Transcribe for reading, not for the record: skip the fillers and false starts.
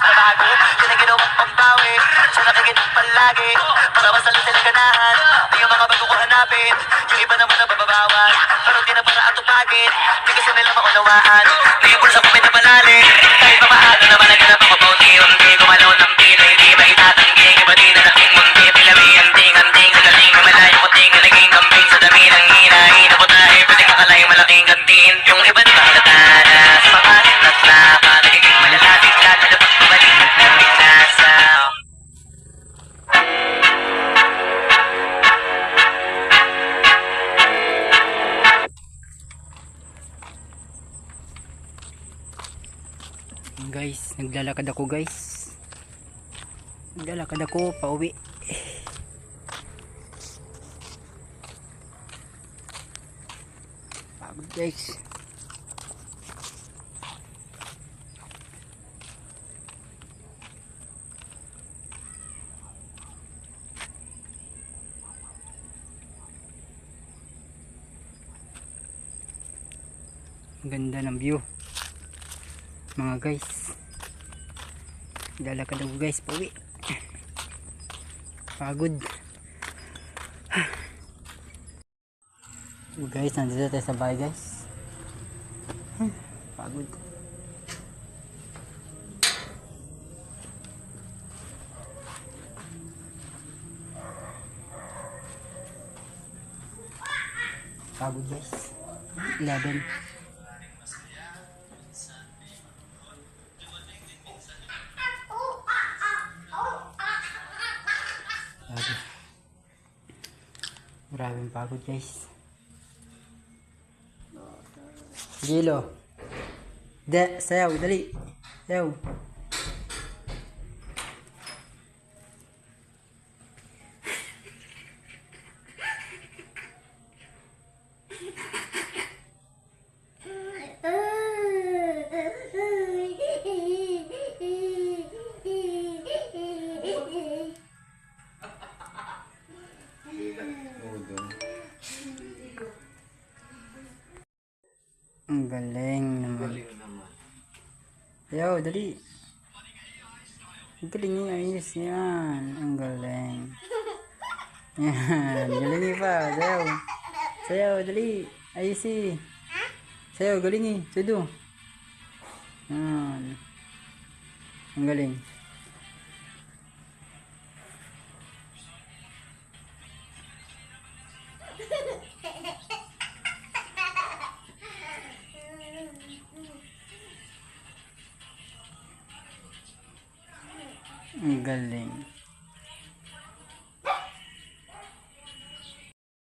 Nabago, yun ang ginawang pambawi. Siya nakikinig palagi, para masalit sa ganahan. Di yung mga bago ko hanapin, yung iba naman ang bababawan. Pero di na para atupagin, di kasi nila maunawaan. Di yung bulsa ko pinapalali, kahit pa maaga naman naganap ako paunti-unti. Gumalaw ng pilay, di ba itatanggi, iba di na laking munti. Pilawi, anting-anting, nagaling ang malayo ko ting naging kambing sa dami ng hinahin. Ako dahil pwede kakalay malaking gantiin. Yung iba di ba halatana, sa mga natlaka, nagiging malalapit lahat na dapat bumalik na pinasa. Guys, naglalakad ako guys. Naglalakad ako pauwi. Pagod guys. Ang ganda ng view mga guys. Lalakad ako guys pauwi. Pagod. Guys, nandito tayo sa bahay guys. Pagod. Pagod guys. 11. Maraming pagod guys. Gilo. Sayaw, dali. Sayaw. Ang galing naman. Yo, dali. Ang galing niya, ayos yan. Ang galing. Yan, galing pa. Sayaw. Sayaw, dali. Ayos eh. Sayaw, galing eh. Tudo. Yan. Ang galing. Ang galing.